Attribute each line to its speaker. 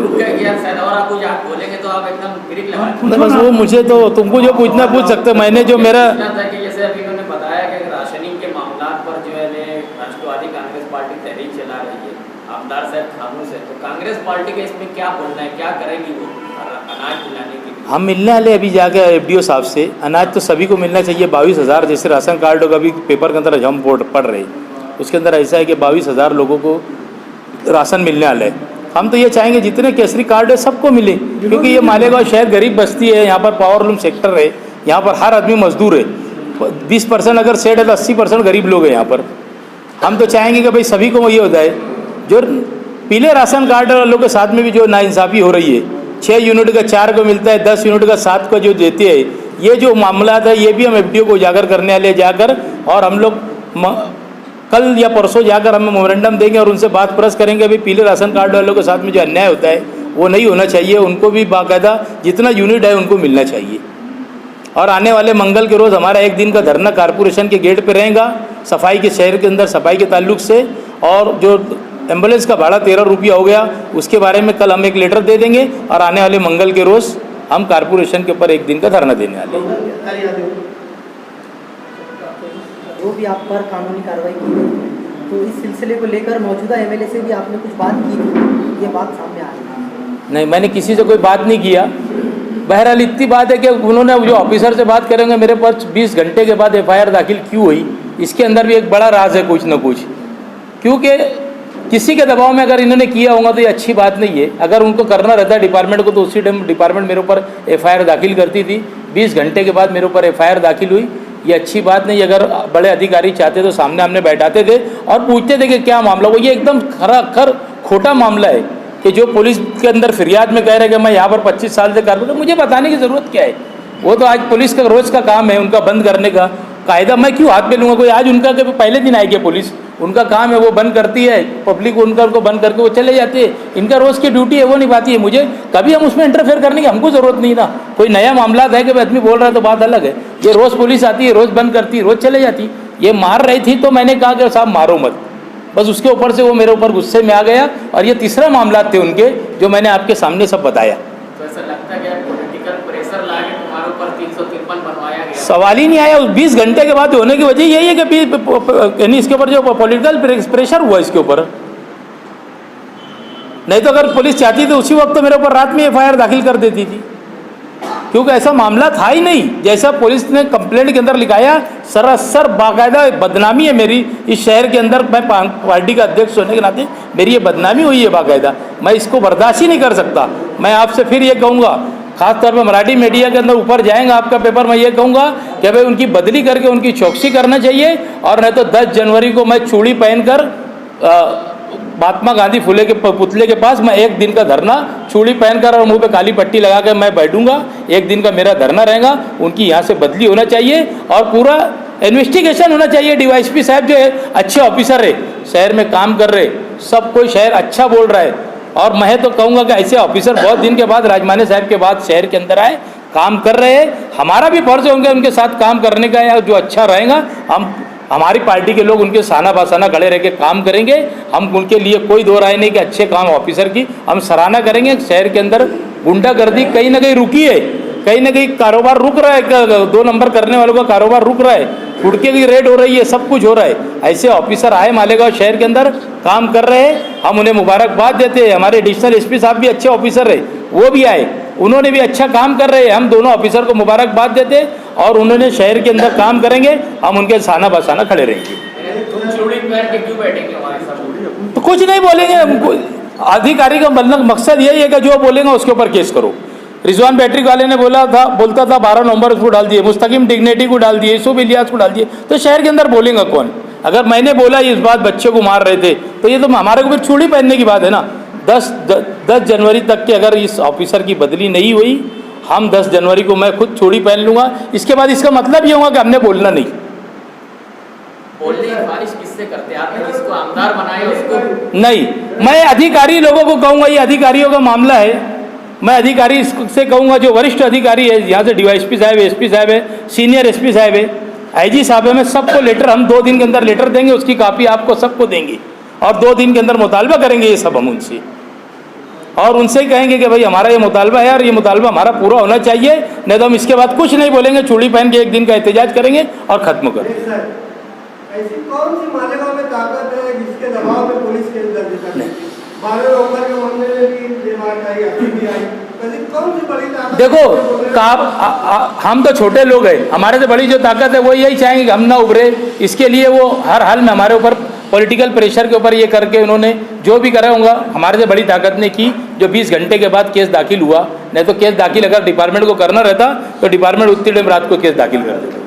Speaker 1: बोलेंगे तो आप एकदम ब्रेक लगा।
Speaker 2: बस वो मुझे तो तुमको जो पूछना पूछ सकते, मैंने जो मेरा
Speaker 1: जैसे अभी इन्होंने बताया कि राशनिंग के मामला पर जो है राष्ट्रवादी कांग्रेस पार्टी तहरीक चला रही है, आमदार साहब खामोश है, तो कांग्रेस पार्टी का इसमें क्या बोलना है, क्या करेगी वो अनाज दिलाने के लिए?
Speaker 2: हम मिलने वाले अभी जाके FDO साहब से। अनाज तो सभी को मिलना चाहिए। 22,000 जैसे राशन कार्ड होगा, अभी पेपर के अंदर हम पढ़ रहे उसके अंदर ऐसा है कि 22,000 लोगों को राशन मिलने वाला है। हम तो ये चाहेंगे जितने केसरी कार्ड है सबको मिले, क्योंकि ये मालेगांव शहर गरीब बस्ती है, यहाँ पर पावरलूम सेक्टर है, यहाँ पर हर आदमी मजदूर है। 20% अगर सेट है तो 80% गरीब लोग हैं यहाँ पर। हम तो चाहेंगे कि भाई सभी को ये हो जाए। जो पीले राशन कार्ड वालों के साथ में भी जो नाइंसाफ़ी हो रही है, 6 यूनिट का 4 को मिलता है, 10 यूनिट का 7 को जो देते हैं, ये जो मामला था ये भी हम FDO को उजागर करने वाले जाकर, और हम लोग कल या परसों जाकर हम मेमोरेंडम देंगे और उनसे बात प्रस करेंगे। अभी पीले राशन कार्ड वालों के साथ में जो अन्याय होता है वो नहीं होना चाहिए, उनको भी बाकायदा जितना यूनिट है उनको मिलना चाहिए। और आने वाले मंगल के रोज़ हमारा 1 दिन का धरना कारपोरेशन के गेट पे रहेगा, सफाई के शहर के अंदर सफाई के ताल्लुक से। और जो एम्बुलेंस का भाड़ा 13 रुपया हो गया, उसके बारे में कल हम एक लेटर दे देंगे और आने वाले मंगल के रोज़ हम कारपोरेशन के ऊपर 1 दिन का धरना देने वाले हैं।
Speaker 3: जो भी आप पर कानूनी कार्रवाई की गई, तो इस सिलसिले को लेकर मौजूदा MLA से भी आपने कुछ बात की थी, ये बात सामने आ रही है?
Speaker 2: नहीं, मैंने किसी से कोई बात नहीं किया। बहरहाल इतनी बात है कि उन्होंने जो ऑफिसर से बात करेंगे मेरे पास 20 घंटे के बाद FIR दाखिल क्यों हुई, इसके अंदर भी एक बड़ा राज है कुछ ना कुछ। क्योंकि किसी के दबाव में अगर इन्होंने किया होगा तो ये अच्छी बात नहीं है। अगर उनको करना रहता है डिपार्टमेंट को तो उसी टाइम डिपार्टमेंट मेरे ऊपर FIR दाखिल करती थी। 20 घंटे के बाद मेरे ऊपर FIR दाखिल हुई, ये अच्छी बात नहीं। अगर बड़े अधिकारी चाहते तो सामने हमने बैठाते थे और पूछते थे कि क्या मामला। वो ये एकदम खरा खोटा मामला है कि जो पुलिस के अंदर फिरियाद में कह रहे हैं कि मैं यहाँ पर 25 साल से कार्य, मुझे बताने की ज़रूरत क्या है? वो तो आज पुलिस का रोज़ का काम है उनका बंद करने का। कायदा मैं क्यों हाथ में लूँगा? कोई आज उनका कि पहले दिन आएगी पुलिस, उनका काम है, वो बंद करती है, पब्लिक उनको बंद करके वो चले जाते हैं। इनका रोज़ की ड्यूटी है, वो निभाती है। मुझे कभी हम उसमें इंटरफेयर करने की हमको ज़रूरत नहीं ना। कोई नया मामला है कि आदमी बोल रहा है तो बात अलग है। ये रोज़ पुलिस आती है, रोज़ बंद करती है, रोज़ चले जाती है। ये मार रही थी तो मैंने कहा कि साहब मारो मत, बस उसके ऊपर से वो मेरे ऊपर गुस्से में आ गया। और ये तीसरा मामला थे उनके जो मैंने आपके सामने सब बताया।
Speaker 1: तो ऐसा लगता है कि पॉलिटिकल प्रेशर लाके तुम्हारे ऊपर 353 बनवाया गया?
Speaker 2: सवाल ही नहीं आया। 20 घंटे के बाद होने की वजह यही है कि यानी इसके ऊपर जो पॉलिटिकल प्रेशर हुआ इसके ऊपर। नहीं तो अगर पुलिस चाहती तो उसी वक्त तो मेरे ऊपर रात में FIR दाखिल कर देती थी, क्योंकि ऐसा मामला था ही नहीं जैसा पुलिस ने कंप्लेंट के अंदर लिखाया। सरासर बाकायदा बदनामी है मेरी इस शहर के अंदर। मैं पार्टी का अध्यक्ष होने के नाते मेरी ये बदनामी हुई है बाकायदा। मैं इसको बर्दाश्त ही नहीं कर सकता। मैं आपसे फिर ये कहूँगा, खासतौर पर मराठी मीडिया के अंदर ऊपर जाएगा आपका पेपर, मैं ये कहूँगा कि भाई उनकी बदली करके उनकी चौकसी करना चाहिए। और नहीं तो 10 जनवरी को मैं चूड़ी पहनकर महात्मा गांधी फुले के पुतले के पास मैं 1 दिन का धरना चूड़ी पहनकर और मुंह पे काली पट्टी लगा कर मैं बैठूंगा। 1 दिन का मेरा धरना रहेगा। उनकी यहाँ से बदली होना चाहिए और पूरा इन्वेस्टिगेशन होना चाहिए। DYSP साहब जो है अच्छे ऑफिसर है, शहर में काम कर रहे, सब कोई शहर अच्छा बोल रहा है। और मैं तो कहूँगा कि ऐसे ऑफिसर बहुत दिन के बाद राजमाने साहब के बाद शहर के अंदर आए, काम कर रहे हैं। हमारा भी फर्ज होंगे उनके साथ काम करने का, या जो अच्छा रहेगा हमारी पार्टी के लोग उनके साना बासाना खड़े रह के काम करेंगे। हम उनके लिए कोई दो राय नहीं कि अच्छे काम ऑफिसर की हम सराहना करेंगे। शहर के अंदर गुंडागर्दी कहीं ना कहीं रुकी है, कहीं ना कहीं कारोबार रुक रहा है, 2 नंबर करने वालों का कारोबार रुक रहा है, गुटके की रेड हो रही है, सब कुछ हो रहा है। ऐसे ऑफिसर आए मालेगांव शहर के अंदर काम कर रहे हैं, हम उन्हें मुबारकबाद देते हैं। हमारे एडिशनल SP साहब भी अच्छे ऑफिसर है, वो भी आए, उन्होंने भी अच्छा काम कर रहे हैं। हम दोनों ऑफिसर को मुबारकबाद देते हैं और उन्होंने शहर के अंदर काम करेंगे, हम उनके साना बसाना खड़े रहेंगे।
Speaker 1: तुम चूड़ी पहन के क्यों बैठेंगे हमारे साथ?
Speaker 2: तो कुछ नहीं बोलेंगे। अधिकारी का मकसद यही है कि जो बोलेंगे उसके ऊपर केस करो। रिजवान बैटरी वाले ने बोलता था 12 नवंबर उसको डाल दिए, मुस्तकिम डिग्नेटी को डाल दिए, यूसुफ इलियास को डाल दिए। तो शहर के अंदर बोलेगा कौन? अगर मैंने बोला इस बात बच्चे को मार रहे थे तो ये तो हमारे को फिर चूड़ी पहनने की बात है ना। 10 जनवरी तक के अगर इस ऑफिसर की बदली नहीं हुई, हम 10 जनवरी को मैं खुद चूड़ी पहन लूँगा। इसके बाद इसका मतलब ये होगा कि हमने बोलना नहीं।
Speaker 1: बोलने की बारिश किससे करते हैं? आपने जिसको आमदार बनाया उसको
Speaker 2: नहीं, मैं अधिकारी लोगों को कहूँगा, ये अधिकारियों का मामला है। मैं अधिकारी से कहूँगा जो वरिष्ठ अधिकारी है, यहाँ से DYSP साहब है, SP साहब है, सीनियर SP साहब है, IG साहब है, मैं सबको लेटर, हम 2 दिन के अंदर लेटर देंगे, उसकी कॉपी आपको सबको देंगे और 2 दिन के अंदर मुतालबा करेंगे ये सब हम उनसे। और उनसे ही कहेंगे कि भाई हमारा ये मुतालबा है और ये मुतालबा हमारा पूरा होना चाहिए, नहीं तो हम इसके बाद कुछ नहीं बोलेंगे, चूड़ी पहन के एक दिन का एहतजाज करेंगे और ख़त्म करेंगे।
Speaker 4: ऐसी कौन सी मालेगांव में ताकत है जिसके दबाव में पुलिस केस दर्ज कर लेती है? 12 नवंबर के मामले में भी रिमांड आई, अभी भी आई। ऐसी कौन सी बड़ी ताकत?
Speaker 2: देखो हम तो छोटे लोग हैं, हमारे से बड़ी जो ताकत है वो यही चाहेंगे कि हम ना उभरे। इसके लिए वो हर हाल में हमारे ऊपर पॉलिटिकल प्रेशर के ऊपर ये करके उन्होंने जो भी करा होगा, हमारे से बड़ी ताकत ने की जो 20 घंटे के बाद केस दाखिल हुआ। नहीं तो केस दाखिल अगर डिपार्टमेंट को करना रहता तो डिपार्टमेंट उतनी टाइम रात को केस दाखिल कर देता।